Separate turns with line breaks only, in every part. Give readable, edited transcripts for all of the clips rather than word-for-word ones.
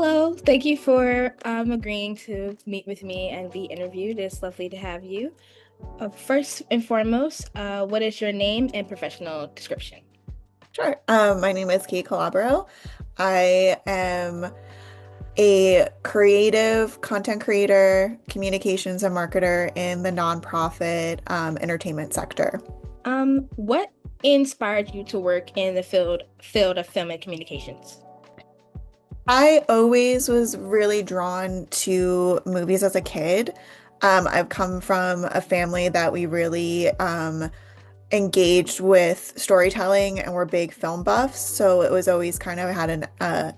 Hello, thank you for agreeing to meet with me and be interviewed. It's lovely to have you. First and foremost, what is your name and professional description?
Sure. My name is Kait Calabrò. I am a creative content creator, communications and marketer in the nonprofit entertainment sector.
What inspired you to work in the field of film and communications?
I always was really drawn to movies as a kid. I've come from a family that we really engaged with storytelling and we're big film buffs. So it was always kind of I had an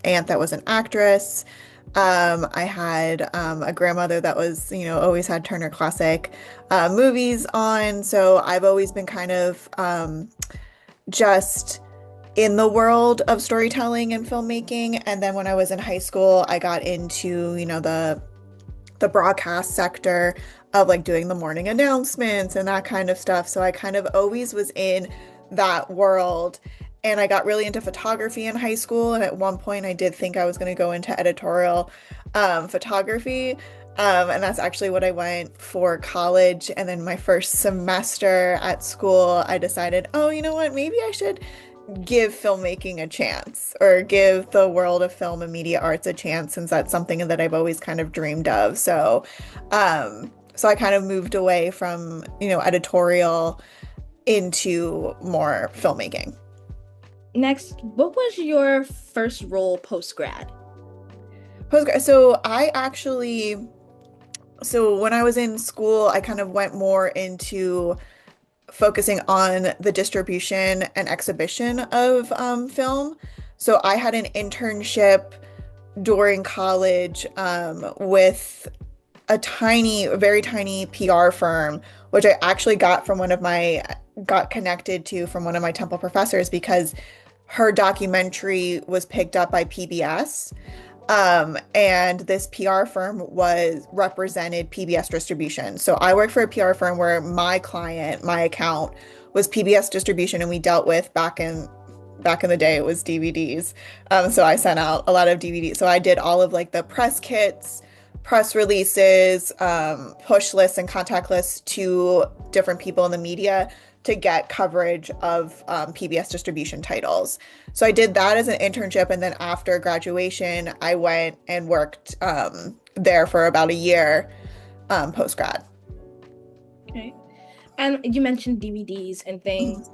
aunt that was an actress. I had a grandmother that was, always had Turner Classic movies on. So I've always been kind of just in the world of storytelling and filmmaking. And then when I was in high school, I got into, the broadcast sector of like doing the morning announcements and that kind of stuff. So I kind of always was in that world. And I got really into photography in high school. And at one point, I did think I was going to go into editorial photography. And that's actually what I went for college. And then my first semester at school, I decided, oh, you know what? Maybe I should give filmmaking a chance or give the world of film and media arts a chance since that's something that I've always kind of dreamed of. So I kind of moved away from, editorial into more filmmaking.
Next, what was your first role post-grad?
So when I was in school, I kind of went more into focusing on the distribution and exhibition of film. So I had an internship during college with a very tiny PR firm, which I actually got connected to from one of my Temple professors because her documentary was picked up by PBS. And this PR firm was represented PBS distribution. So I worked for a PR firm where my client, my account was PBS distribution, and we dealt with back in the day it was DVDs. So I sent out a lot of DVDs. So I did all of like the press kits, press releases, push lists and contact lists to different people in the media to get coverage of PBS distribution titles. So I did that as an internship, and then after graduation, I went and worked there for about a year post grad.
Okay. And you mentioned DVDs and things.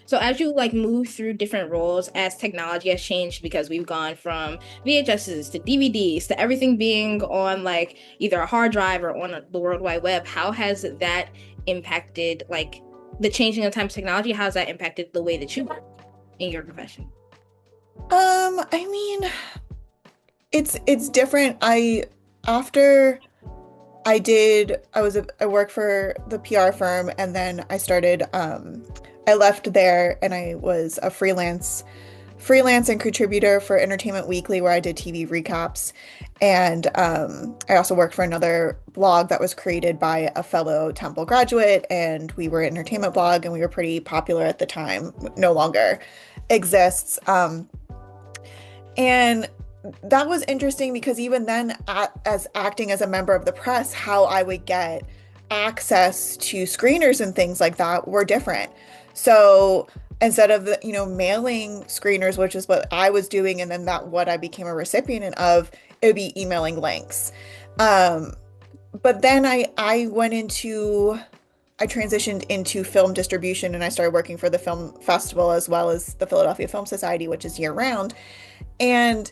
So as you like move through different roles, as technology has changed, because we've gone from VHSs to DVDs to everything being on like either a hard drive or on the World Wide Web, how has that impacted like the changing of times technology? How has that impacted the way that you work in your profession?
I mean, it's different. After I worked for the PR firm, and then I left there and I was a freelance and contributor for Entertainment Weekly where I did TV recaps. And I also worked for another blog that was created by a fellow Temple graduate, and we were an entertainment blog and we were pretty popular at the time, no longer exists. And that was interesting because even then, as acting as a member of the press, how I would get access to screeners and things like that were different. So instead of mailing screeners, which is what I was doing, and then that what I became a recipient of, it would be emailing links. But then I transitioned into film distribution, and I started working for the film festival as well as the Philadelphia Film Society, which is year round. And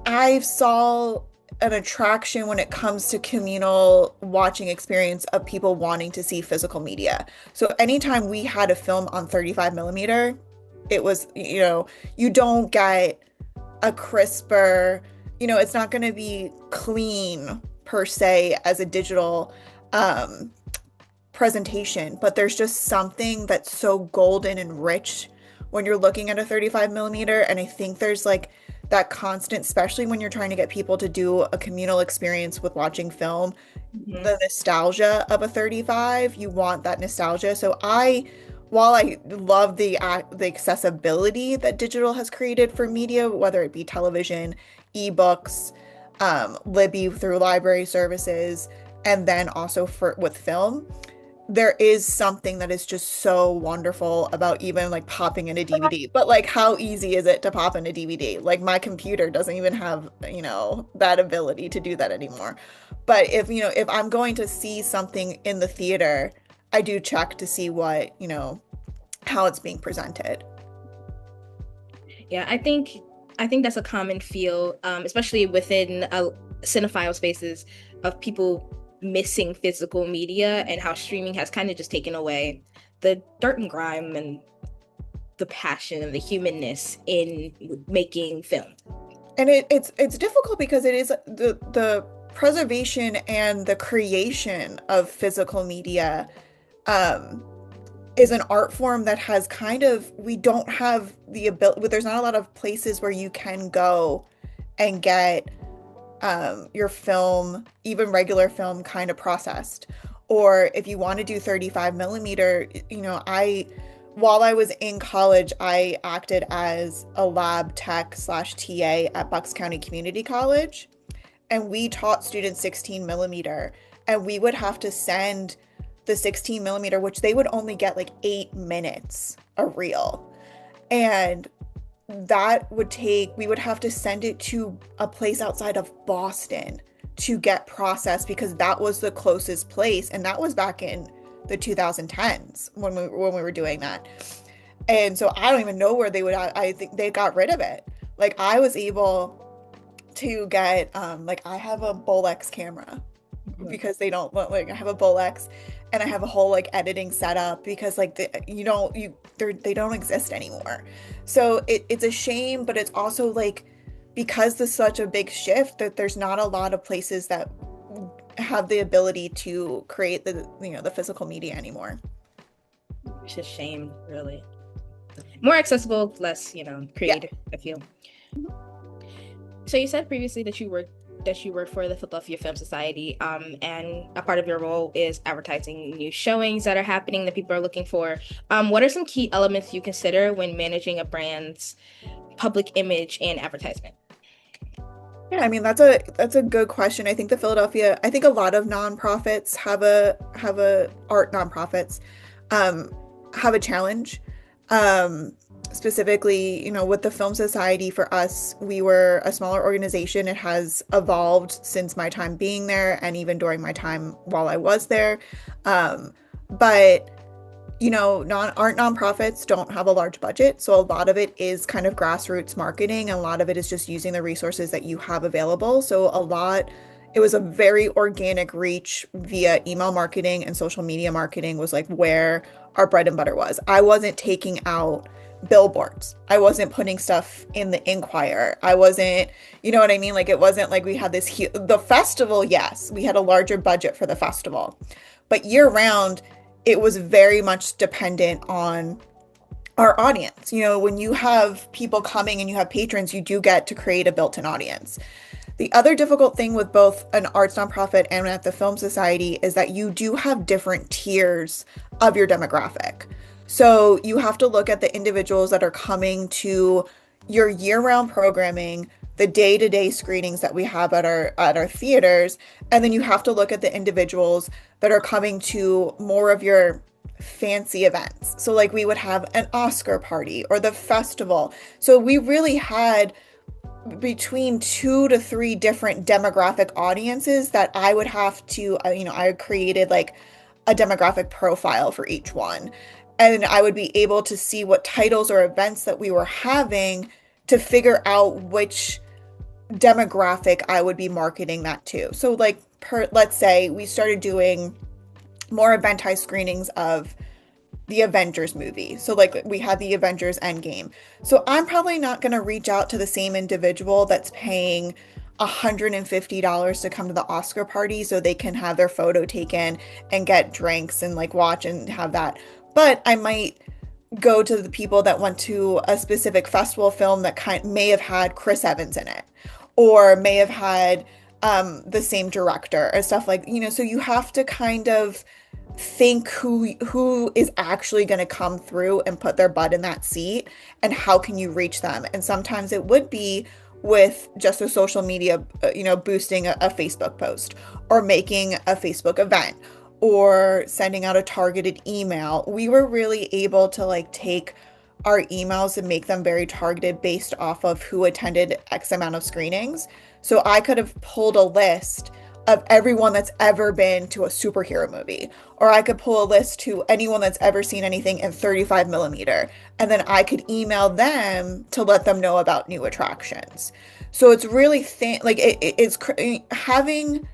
I saw an attraction when it comes to communal watching experience of people wanting to see physical media. So anytime we had a film on 35 millimeter, it was, you don't get a crisper, it's not going to be clean per se as a digital presentation, but there's just something that's so golden and rich when you're looking at a 35 millimeter. And I think there's like that constant, especially when you're trying to get people to do a communal experience with watching film,
Mhm.
the nostalgia of a 35, you want that nostalgia. So I while I love the accessibility that digital has created for media, whether it be television, ebooks, Libby through library services, and then also for with film, there is something that is just so wonderful about even like popping in a DVD. But like, how easy is it to pop in a DVD? Like, my computer doesn't even have, that ability to do that anymore. But if I'm going to see something in the theater, I do check to see how it's being presented.
Yeah, I think that's a common feel, especially within cinephile spaces of people missing physical media and how streaming has kind of just taken away the dirt and grime and the passion and the humanness in making film.
And it's difficult because it is the preservation and the creation of physical media um, is an art form that has we don't have the ability, there's not a lot of places where you can go and get your film, even regular film, kind of processed. Or if you want to do 35 millimeter, while I was in college, I acted as a lab tech slash TA at Bucks County Community College, and we taught students 16 millimeter, and we would have to send the 16 millimeter, which they would only get like 8 minutes a reel. And we would have to send it to a place outside of Boston to get processed because that was the closest place. And that was back in the 2010s when we were doing that. And so I don't even know where I think they got rid of it. Like, I was able to get, I have a Bolex camera because they don't like, I have a Bolex and I have a whole like editing setup because like they don't exist anymore. So it's a shame, but it's also like, because there's such a big shift that there's not a lot of places that have the ability to create the physical media anymore.
It's a shame, really. More accessible, less, creative, yeah. I feel. So you said previously that you work for the Philadelphia Film Society, and a part of your role is advertising new showings that are happening that people are looking for. What are some key elements you consider when managing a brand's public image and advertisement?
Yeah, I mean, that's a good question. I think a lot of nonprofits have art nonprofits have a challenge. Specifically, with the Film Society, for us, we were a smaller organization. It has evolved since my time being there and even during my time while I was there. But art nonprofits don't have a large budget. So a lot of it is kind of grassroots marketing, and a lot of it is just using the resources that you have available. So it was a very organic reach via email marketing, and social media marketing was like where our bread and butter was. I wasn't taking out billboards. I wasn't putting stuff in the Inquirer. I wasn't, you know what I mean? Like, it wasn't like we had the festival, yes, we had a larger budget for the festival, but year round, it was very much dependent on our audience. When you have people coming and you have patrons, you do get to create a built-in audience. The other difficult thing with both an arts nonprofit and at the Film Society is that you do have different tiers of your demographic. So you have to look at the individuals that are coming to your year-round programming, the day-to-day screenings that we have at our theaters, and then you have to look at the individuals that are coming to more of your fancy events. So like, we would have an Oscar party or the festival. So we really had between 2 to 3 different demographic audiences that I would have to, I created like a demographic profile for each one. And I would be able to see what titles or events that we were having to figure out which demographic I would be marketing that to. So like, let's say we started doing more eventized screenings of the Avengers movie. So like, we had the Avengers Endgame. So I'm probably not going to reach out to the same individual that's paying $150 to come to the Oscar party so they can have their photo taken and get drinks and like watch and have that. But I might go to the people that went to a specific festival film that may have had Chris Evans in it, or may have had the same director or stuff like, so you have to kind of think who is actually going to come through and put their butt in that seat, and how can you reach them. And sometimes it would be with just a social media, boosting a Facebook post, or making a Facebook event, or sending out a targeted email. We were really able to like take our emails and make them very targeted based off of who attended X amount of screenings. So I could have pulled a list of everyone that's ever been to a superhero movie, or I could pull a list to anyone that's ever seen anything in 35 millimeter, and then I could email them to let them know about new attractions. So it's really like having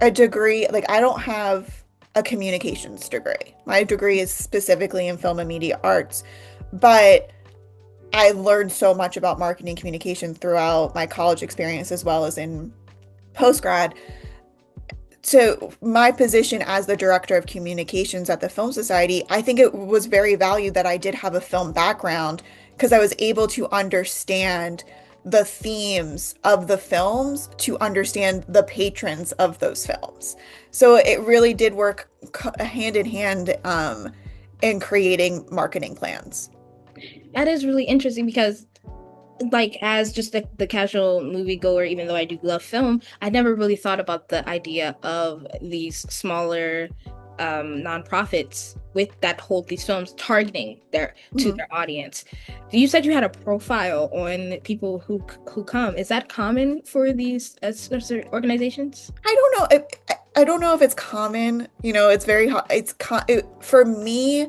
a degree. Like, I don't have a communications degree. My degree is specifically in film and media arts, but I learned so much about marketing communication throughout my college experience as well as in postgrad. So my position as the director of communications at the Film Society, I think it was very valued that I did have a film background, because I was able to understand the themes of the films, to understand the patrons of those films. So it really did work hand in hand in creating marketing plans.
That is really interesting because, like, as just the casual moviegoer, even though I do love film, I never really thought about the idea of these smaller nonprofits with that hold these films targeting to their audience. You said you had a profile on people who come. Is that common for these organizations?
I don't know if it's common. It's very hard. For me.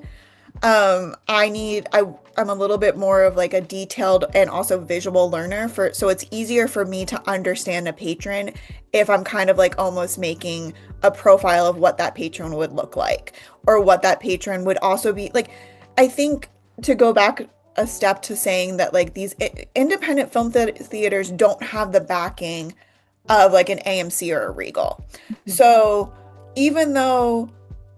I'm a little bit more of like a detailed and also visual learner, so it's easier for me to understand a patron if I'm kind of like almost making a profile of what that patron would look like, or what that patron would also be like. I think, to go back a step to saying that like these independent film theaters don't have the backing of like an AMC or a Regal. So even though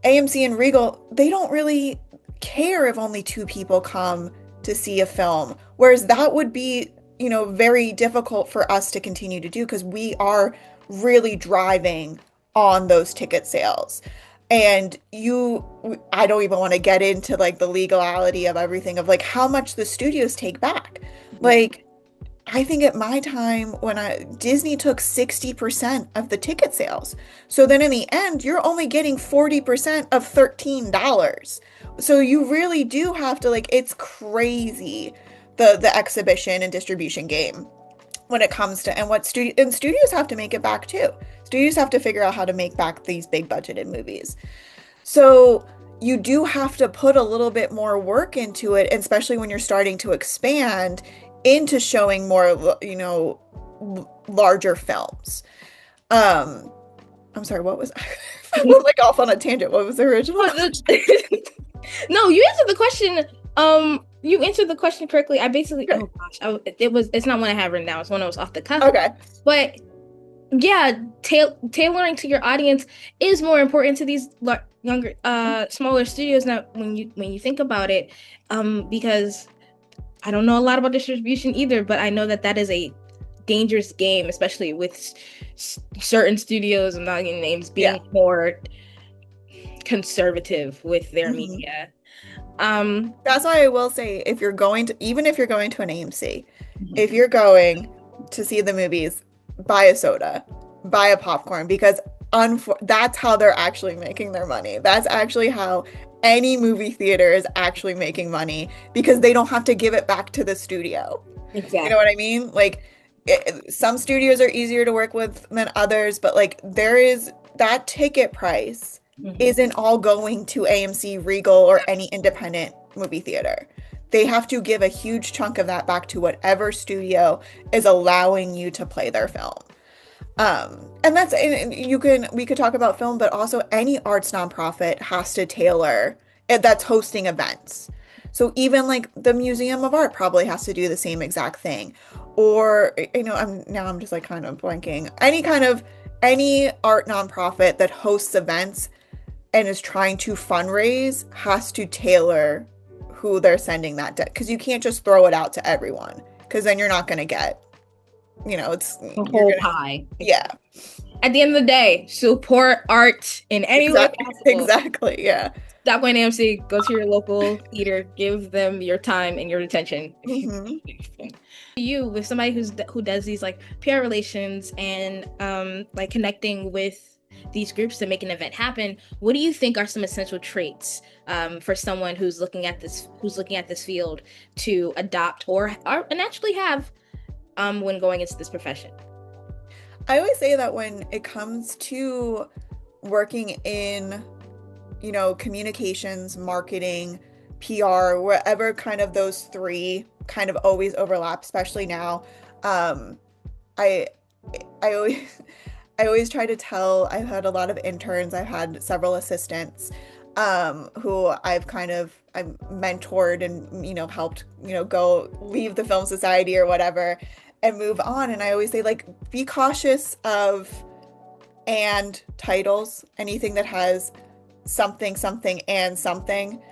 AMC and Regal, they don't really care if only two people come to see a film, whereas that would be, very difficult for us to continue to do, because we are really driving on those ticket sales. And I don't even want to get into like the legality of everything, of like how much the studios take back. Like, I think at my time, when Disney took 60% of the ticket sales. So then in the end, you're only getting 40% of $13. So you really do have to, like, it's crazy, the exhibition and distribution game when it comes to, and studios have to make it back too. Studios have to figure out how to make back these big budgeted movies. So you do have to put a little bit more work into it, especially when you're starting to expand into showing more, larger films. I'm sorry, what was I went like off on a tangent. What was the original?
No, you answered the question. You answered the question correctly. I basically,
Okay.
oh gosh, it's not one I have written down. It's one that was off the cuff.
Okay.
But yeah, tailoring to your audience is more important to these younger, smaller studios now when you think about it. Because I don't know a lot about distribution either, but I know that is a dangerous game, especially with certain studios, I'm not getting names, being more conservative with their media.
That's why I will say, even if you're going to an AMC, if you're going to see the movies, buy a soda, buy a popcorn, because that's how they're actually making their money. That's actually how any movie theater is actually making money, because they don't have to give it back to the studio.
Exactly.
You know what I mean? Like, some studios are easier to work with than others, but like, there is that ticket price isn't all going to AMC, Regal, or any independent movie theater. They have to give a huge chunk of that back to whatever studio is allowing you to play their film. We could talk about film, but also any arts nonprofit has to tailor that's hosting events. So even like the Museum of Art probably has to do the same exact thing. Or, I'm just like kind of blanking. Any art nonprofit that hosts events and is trying to fundraise has to tailor who they're sending that to, because you can't just throw it out to everyone, because then you're not going to get, it's
the whole pie.
Yeah.
At the end of the day, support art in any way
Exactly.
possible.
Exactly. Yeah.
Stop going to AMC, go to your local theater, give them your time and your attention.
Hmm.
You, with somebody who does these like PR relations and like connecting with these groups to make an event happen, what do you think are some essential traits for someone who's looking at this field to adopt or and actually have when going into this profession?
I always say that when it comes to working in, communications, marketing, PR, wherever kind of those three kind of always overlap, especially now. Um, I I always I always try to tell, I've had a lot of interns, I've had several assistants, who I've mentored and, helped, go leave the film society or whatever and move on. And I always say, like, be cautious of and titles, anything that has something, something, and something.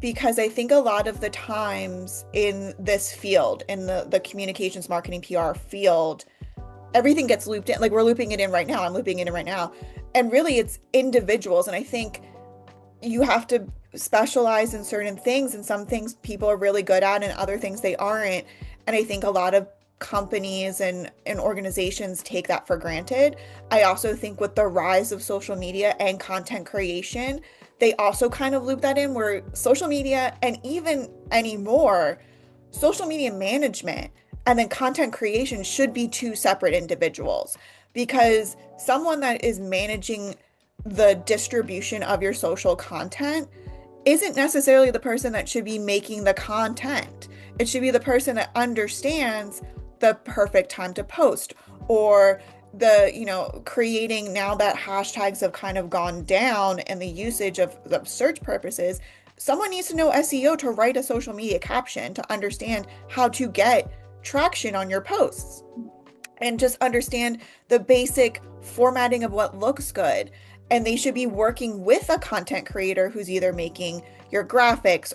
Because I think a lot of the times in this field, in the communications, marketing, PR field, everything gets looped in. Like we're looping it in right now. I'm looping it in right now. And really it's individuals. And I think you have to specialize in certain things, and some things people are really good at and other things they aren't. And I think a lot of companies and organizations take that for granted. I also think with the rise of social media and content creation, they also kind of loop that in where social media, and even anymore, social media management and then content creation should be two separate individuals, because someone that is managing the distribution of your social content isn't necessarily the person that should be making the content. It should be the person that understands the perfect time to post, or creating, now that hashtags have kind of gone down and the usage of the search purposes, someone needs to know SEO to write a social media caption to understand how to get traction on your posts and just understand the basic formatting of what looks good. And they should be working with a content creator who's either making your graphics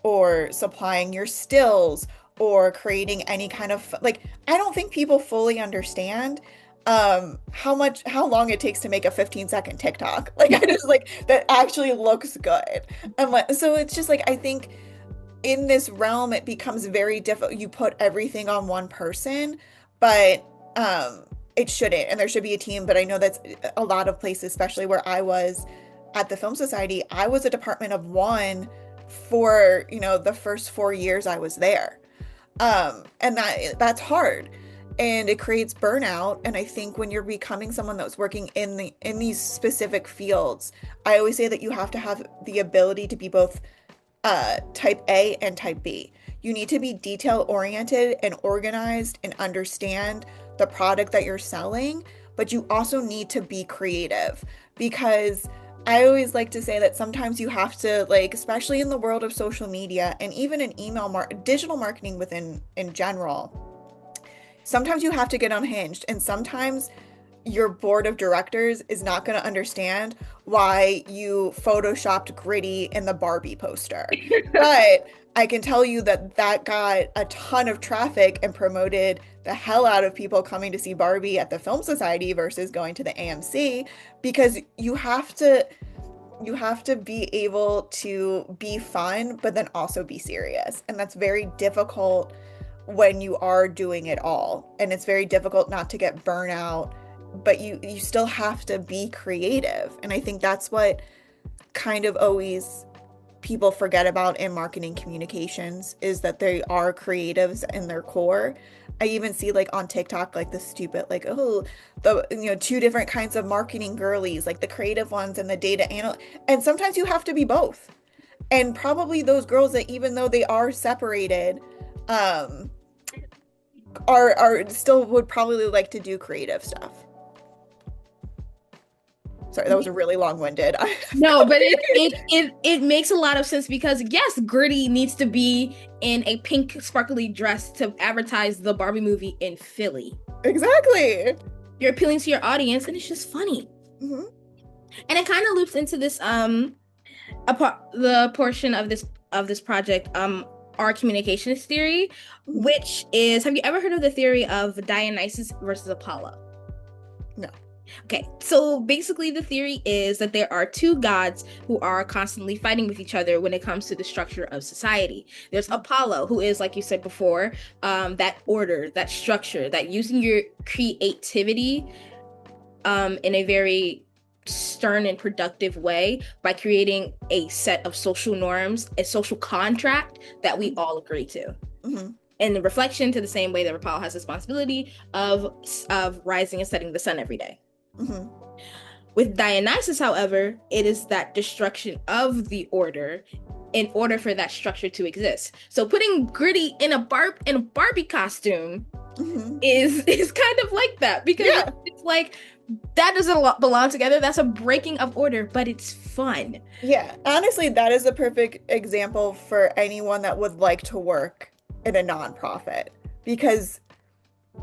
or supplying your stills or creating any kind of, like, I don't think people fully understand how long it takes to make a 15-second TikTok. Like I just like that actually looks good. And like, so it's just like I think in this realm it becomes very difficult. You put everything on one person, but it shouldn't, and there should be a team. But I know that's a lot of places, especially where I was at the Film Society, I was a department of one for, the first 4 years I was there. And that's hard, and it creates burnout. And I think when you're becoming someone that's working in these specific fields, I always say that you have to have the ability to be both type A and type B. You need to be detail oriented and organized and understand the product that you're selling, but you also need to be creative, because I always like to say that sometimes you have to, like, especially in the world of social media and even in digital marketing within in general, sometimes you have to get unhinged, and sometimes your board of directors is not going to understand why you photoshopped Gritty in the Barbie poster. But I can tell you that that got a ton of traffic and promoted the hell out of people coming to see Barbie at the Film Society versus going to the AMC, because you have to be able to be fun but then also be serious. And that's very difficult when you are doing it all. And it's very difficult not to get burnout, but you still have to be creative. And I think that's what kind of always people forget about in marketing communications, is that they are creatives in their core. I even see, like, on TikTok, like the stupid, like, oh, the two different kinds of marketing girlies, like the creative ones and the data anal, and sometimes you have to be both. And probably those girls that, even though they are separated, um are still would probably like to do creative stuff. Sorry, that was a really long-winded.
No, but it makes a lot of sense, because yes, Gritty needs to be in a pink sparkly dress to advertise the Barbie movie in Philly.
Exactly.
You're appealing to your audience, and it's just funny.
Hmm.
And it kind of loops into this the portion of this project, our communications theory,
Hmm.
which is, have you ever heard of the theory of Dionysus versus Apollo?
No.
Okay, so basically, the theory is that there are two gods who are constantly fighting with each other when it comes to the structure of society. There's Apollo, who is, like you said before, that order, that structure, that using your creativity in a very stern and productive way by creating a set of social norms, a social contract that we all agree to.
Mm-hmm.
In reflection to the same way that Apollo has responsibility of rising and setting the sun every day.
Mm-hmm.
With Dionysus, however, it is that destruction of the order in order for that structure to exist. So putting Gritty in a Barbie costume
Mm-hmm.
is kind of like that because
Yeah.
it's like that doesn't belong together. That's a breaking of order, but it's fun.
Yeah. Honestly, that is a perfect example for anyone that would like to work in a nonprofit because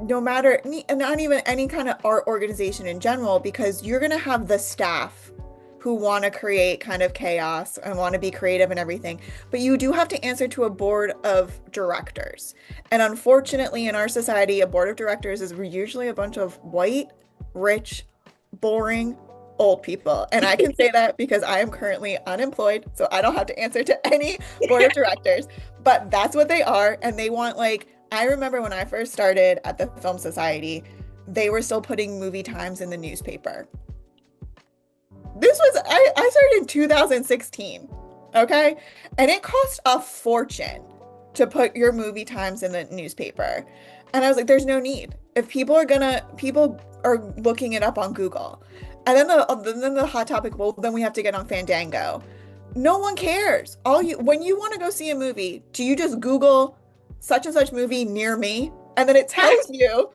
no matter, not even any kind of art organization in general, because you're going to have the staff who want to create kind of chaos and want to be creative and everything. But you do have to answer to a board of directors. And unfortunately, in our society, a board of directors is usually a bunch of white, rich, boring, old people. And I can say that because I am currently unemployed, so I don't have to answer to any board of directors. But that's what they are. And they want, like, I remember when I first started at the Film Society, they were still putting movie times in the newspaper. I started in 2016, okay? And it cost a fortune to put your movie times in the newspaper. And I was like, there's no need. If people are looking it up on Google. And then the hot topic, well, then we have to get on Fandango. No one cares. When you want to go see a movie, do you just Google such and such movie near me? And then it tells you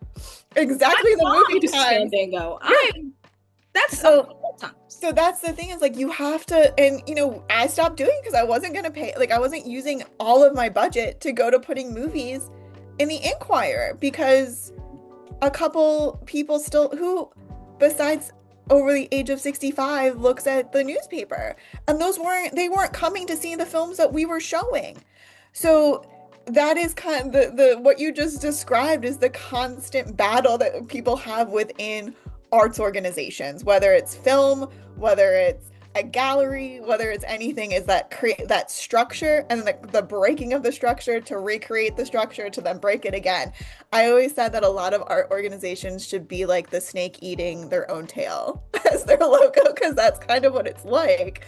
exactly the movie times.
Fandango.
Yeah.
That's
So that's the thing is like you have to, and I stopped doing because I wasn't gonna pay, like I wasn't using all of my budget to go to putting movies in the Inquirer because a couple people still who, besides over the age of 65, looks at the newspaper, and they weren't coming to see the films that we were showing. So that is kind of the what you just described is the constant battle that people have within arts organizations, whether it's film, whether it's a gallery, whether it's anything, is that create that structure and the breaking of the structure to recreate the structure to then break it again. I always said that a lot of art organizations should be like the snake eating their own tail as their logo because that's kind of what it's like.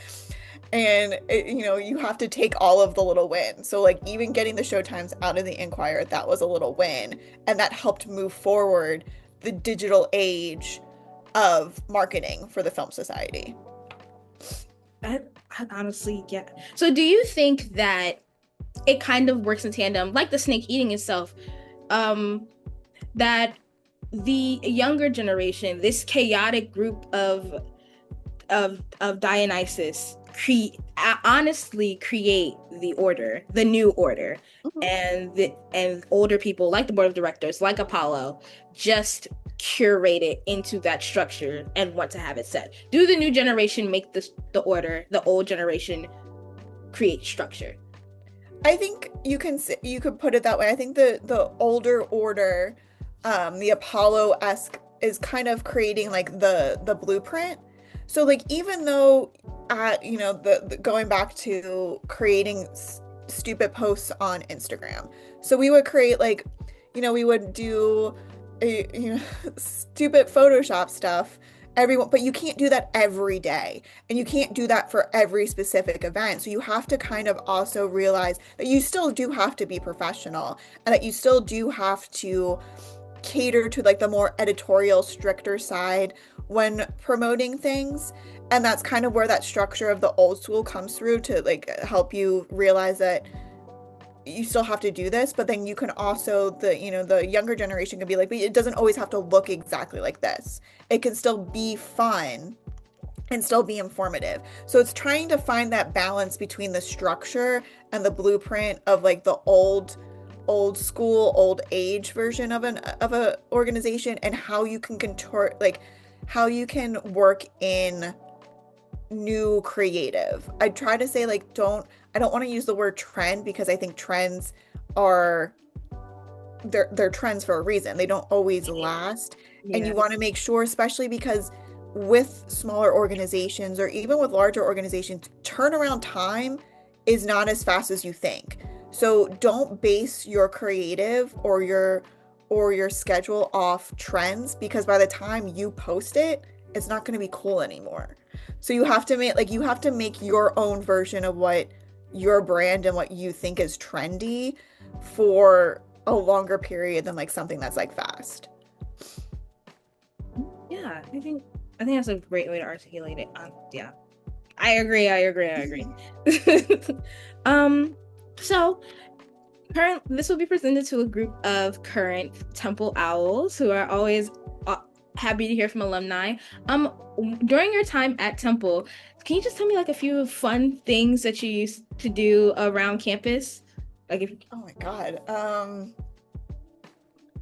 And you have to take all of the little wins. So like even getting the showtimes out of the Inquirer, that was a little win, and that helped move forward the digital age of marketing for the Film Society.
I honestly, yeah. So do you think that it kind of works in tandem, like the snake eating itself, that the younger generation, this chaotic group of Dionysus, honestly create the order, the new order, and older people like the board of directors, like Apollo, just curate it into that structure and want to have it set. Do the new generation make the order? The old generation create structure?
I think you could put it that way. I think the older order, the Apollo-esque, is kind of creating like the blueprint. So like even though the going back to creating stupid posts on Instagram. So we would create like we would do stupid Photoshop stuff but you can't do that every day, and you can't do that for every specific event. So you have to kind of also realize that you still do have to be professional and that you still do have to cater to like the more editorial, stricter side when promoting things. And that's kind of where that structure of the old school comes through to like help you realize that you still have to do this, but then you can also the younger generation can be like, but it doesn't always have to look exactly like this. It can still be fun and still be informative. So it's trying to find that balance between the structure and the blueprint of like the old school, old age version of a organization, and how you can contort, like how you can work in new creative. I try to say like I don't want to use the word trend because I think trends are they're trends for a reason. They don't always last. And
Yeah.
you want to make sure, especially because with smaller organizations or even with larger organizations, turnaround time is not as fast as you think. So don't base your creative or your schedule off trends, because by the time you post it, it's not going to be cool anymore. So you have to make your own version of what your brand and what you think is trendy for a longer period than like something that's like fast.
Yeah, I think that's a great way to articulate it. Yeah, I agree. I agree. I agree. um, so current this will be presented to a group of current Temple Owls who are always uh, happy to hear from alumni. Um, during your time at Temple, can you just tell me like a few fun things that you used to do around campus? Like if
Oh my God.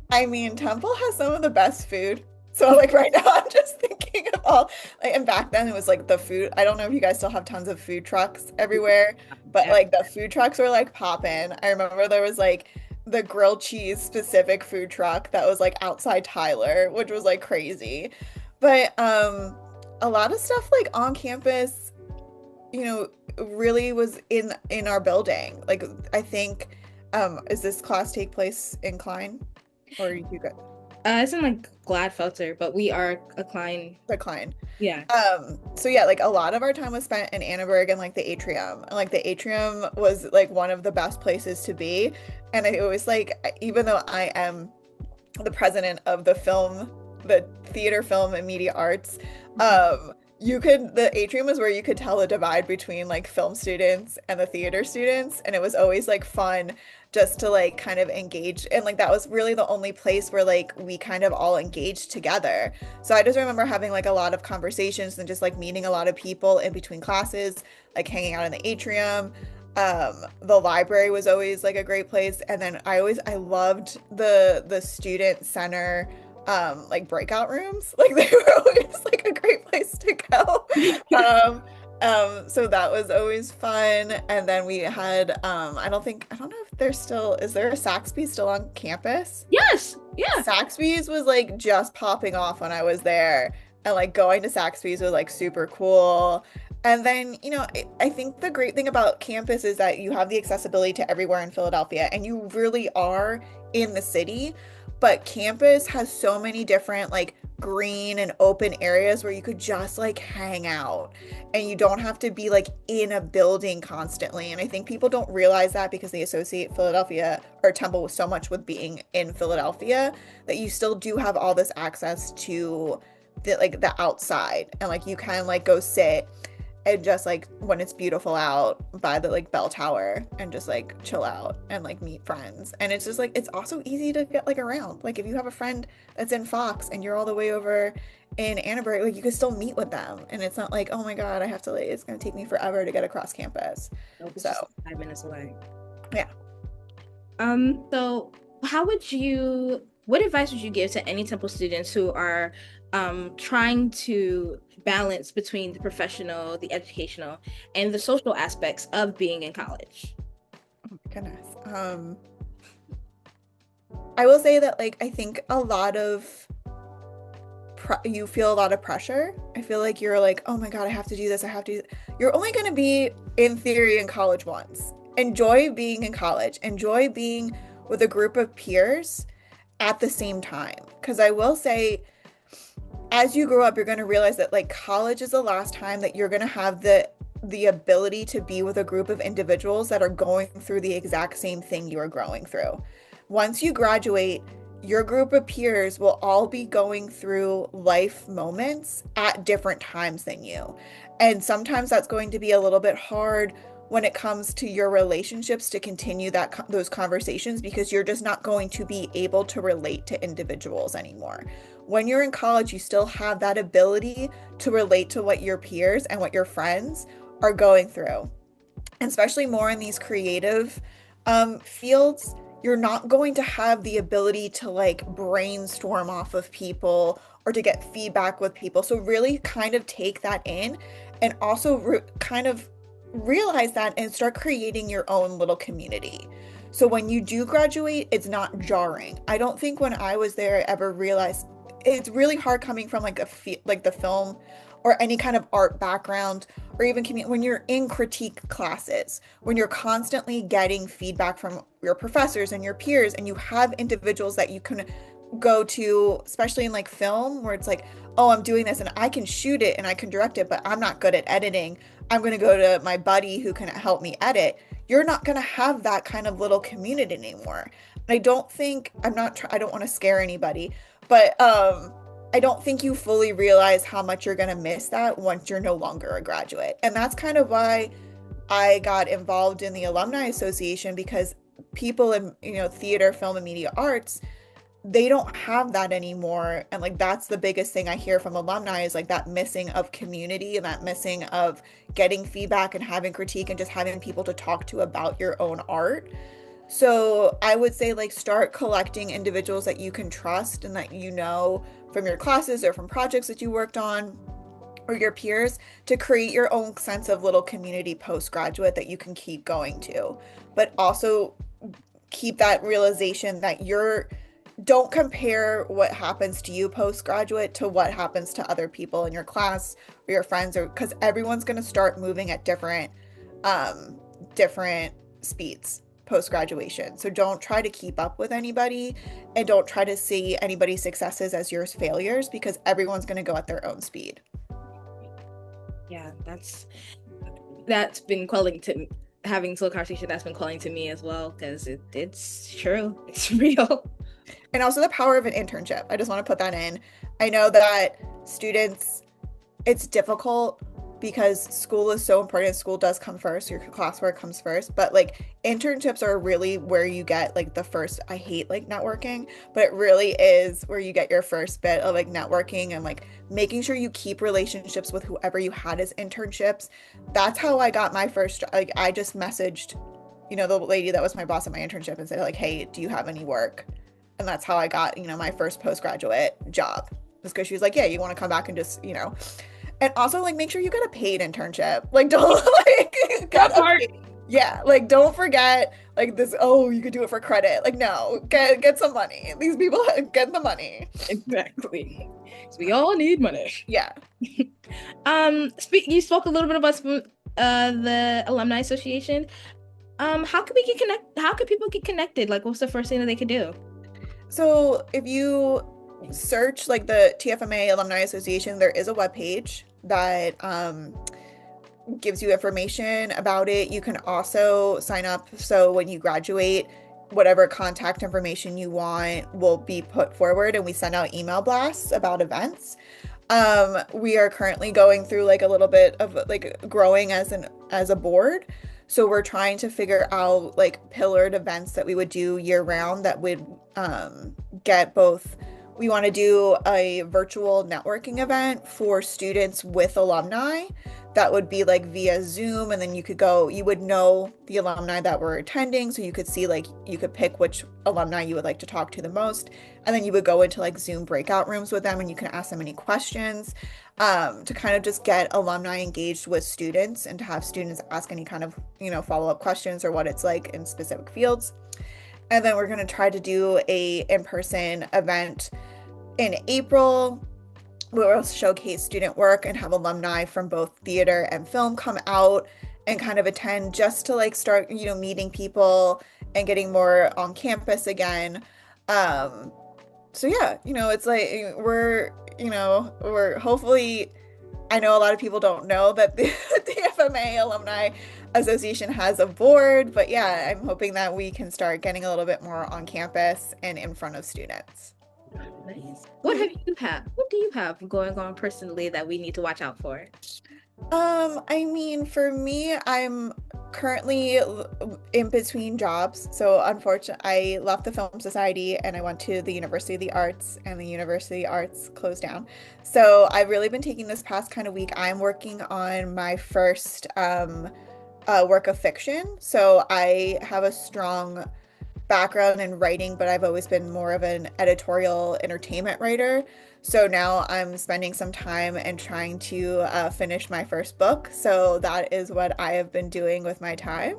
I mean, Temple has some of the best food. So like right now I'm just thinking of all like, and back then it was like the food. I don't know if you guys still have tons of food trucks everywhere, but like the food trucks were like popping. I remember there was like the grilled cheese specific food truck that was like outside Tyler, which was like crazy. But a lot of stuff like on campus, you know, really was in our building. Like I think is this class take place in Klein? Or you got
it's in like Gladfelter, but we are a client.
decline.
Yeah.
So yeah, like a lot of our time was spent in Annenberg and like the atrium. And like the atrium was like one of the best places to be. And I always like, even though I am the president of the theater, film, and media arts, the atrium was where you could tell the divide between like film students and the theater students. And it was always like fun just to like kind of engage. And like that was really the only place where like we kind of all engaged together. So I just remember having like a lot of conversations and just like meeting a lot of people in between classes, like hanging out in the atrium. The library was always like a great place. And then I loved the student center like breakout rooms. Like they were always like a great place to go. Um so that was always fun. And then we had I don't know if there's still, is there a Saxby still on campus?
Yes. Yeah.
Saxby's was like just popping off when I was there. And like going to Saxby's was like super cool. And then, you know, I think the great thing about campus is that you have the accessibility to everywhere in Philadelphia and you really are in the city. But campus has so many different like green and open areas where you could just like hang out and you don't have to be like in a building constantly. And I think people don't realize that because they associate Philadelphia or Temple with so much with being in Philadelphia, that you still do have all this access to the outside, and like you can like go sit and just like when it's beautiful out by the like bell tower and just like chill out and like meet friends. And it's just like it's also easy to get like around. Like if you have a friend that's in Fox and you're all the way over in Annenberg, like you can still meet with them. And it's not like, oh my God, I have to like it's gonna take me forever to get across campus.
Nope, it's
So
just 5 minutes away.
yeah.
So what advice would you give to any Temple students who are trying to balance between the professional, the educational, and the social aspects of being in college?
Oh my goodness. I will say that like I think a lot of you feel a lot of pressure. I feel like you're like, oh my God, I have to do this. I have to. You're only going to be in theory in college once. Enjoy being in college. Enjoy being with a group of peers at the same time. Because I will say, as you grow up, you're going to realize that like college is the last time that you're going to have the ability to be with a group of individuals that are going through the exact same thing you are growing through. Once you graduate, your group of peers will all be going through life moments at different times than you. And sometimes that's going to be a little bit hard when it comes to your relationships to continue those conversations, because you're just not going to be able to relate to individuals anymore. When you're in college, you still have that ability to relate to what your peers and what your friends are going through. And especially more in these creative fields, you're not going to have the ability to like brainstorm off of people or to get feedback with people. So really kind of take that in and also kind of realize that and start creating your own little community. So when you do graduate, it's not jarring. I don't think when I was there, I ever realized it's really hard coming from like like the film or any kind of art background, or even when you're in critique classes, when you're constantly getting feedback from your professors and your peers, and you have individuals that you can go to, especially in like film, where it's like, oh, I'm doing this and I can shoot it and I can direct it, but I'm not good at editing. I'm going to go to my buddy who can help me edit. You're not going to have that kind of little community anymore. I don't think, I don't want to scare anybody, but I don't think you fully realize how much you're going to miss that once you're no longer a graduate. And that's kind of why I got involved in the Alumni Association, because people in, theater, film, and media arts, they don't have that anymore. And like that's the biggest thing I hear from alumni, is like that missing of community and that missing of getting feedback and having critique and just having people to talk to about your own art. So I would say like start collecting individuals that you can trust and that from your classes or from projects that you worked on, or your peers, to create your own sense of little community postgraduate that you can keep going to. But also keep that realization that don't compare what happens to you postgraduate to what happens to other people in your class or your friends, or because everyone's going to start moving at different speeds post graduation. So don't try to keep up with anybody, and don't try to see anybody's successes as your failures, because everyone's going to go at their own speed.
Yeah, that's been calling to having this conversation. That's been calling to me as well, because it's true. It's real.
And also the power of an internship. I just want to put that in. I know that students, it's difficult because school is so important. School does come first, your classwork comes first, but like internships are really where you get like the first, I hate like networking, but it really is where you get your first bit of like networking and like making sure you keep relationships with whoever you had as internships. That's how I got my first, like I just messaged, the lady that was my boss at my internship and said like, hey, do you have any work? And that's how I got, my first postgraduate job, was because she was like, yeah, you want to come back and just, and also like make sure you get a paid internship. Like don't like
That part.
Yeah, like don't forget like this, oh, you could do it for credit. Like no, get some money. These people get the money.
Exactly. So we all need money.
Yeah.
You spoke a little bit about the Alumni Association. How could we get connect? How could people get connected? Like, what's the first thing that they could do?
So if you search like the TFMA Alumni Association, there is a webpage that gives you information about it. You can also sign up, so when you graduate, whatever contact information you want will be put forward, and we send out email blasts about events. We are currently going through like a little bit of like growing as a board. So we're trying to figure out like pillared events that we would do year round that would get both. We want to do a virtual networking event for students with alumni that would be like via Zoom, and then you would know the alumni that were attending, so you could see like you could pick which alumni you would like to talk to the most, and then you would go into like Zoom breakout rooms with them and you can ask them any questions, to kind of just get alumni engaged with students and to have students ask any kind of follow-up questions or what it's like in specific fields. And then we're going to try to do a in-person event in April where we'll showcase student work and have alumni from both theater and film come out and kind of attend, just to like start, meeting people and getting more on campus again. So yeah, it's like we're hopefully, I know a lot of people don't know that the FMA Alumni Association has a board, but yeah, I'm hoping that we can start getting a little bit more on campus and in front of students.
Nice. What do you have going on personally that we need to watch out for?
I mean, for me, I'm currently in between jobs. So unfortunately, I left the Film Society and I went to the University of the Arts, and the University of the Arts closed down. So I've really been taking this past kind of week. I'm working on my first work of fiction. So I have a strong background in writing, but I've always been more of an editorial entertainment writer. So now I'm spending some time and trying to finish my first book. So that is what I have been doing with my time.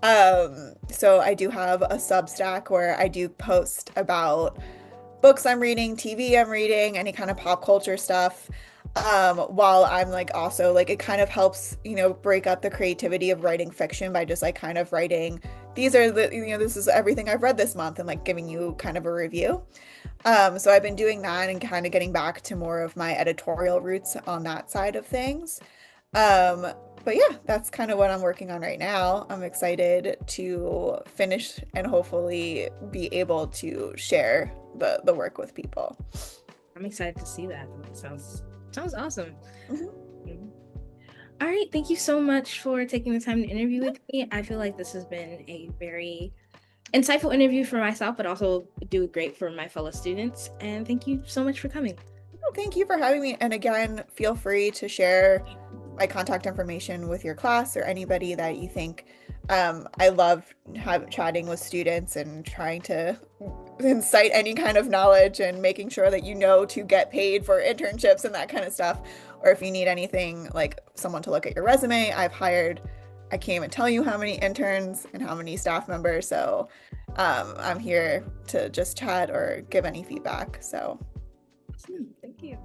So I do have a Substack where I do post about books I'm reading, TV I'm reading, any kind of pop culture stuff. While I'm like also like it kind of helps, break up the creativity of writing fiction by just like kind of writing, these are the, this is everything I've read this month and like giving you kind of a review. So I've been doing that and kind of getting back to more of my editorial roots on that side of things. Um, but yeah, that's kind of what I'm working on right now. I'm excited to finish and hopefully be able to share the work with people.
I'm excited to see that. Sounds awesome.
Mhm.
Mhm. All right, thank you so much for taking the time to interview with me. I feel like this has been a very insightful interview for myself, but also do great for my fellow students. And thank you so much for coming.
Well, thank you for having me. And again, feel free to share my contact information with your class or anybody that you think. I love chatting with students and trying to incite any kind of knowledge and making sure that you know to get paid for internships and that kind of stuff. Or if you need anything like someone to look at your resume, I can't even tell you how many interns and how many staff members. So I'm here to just chat or give any feedback. So
Awesome. Thank you.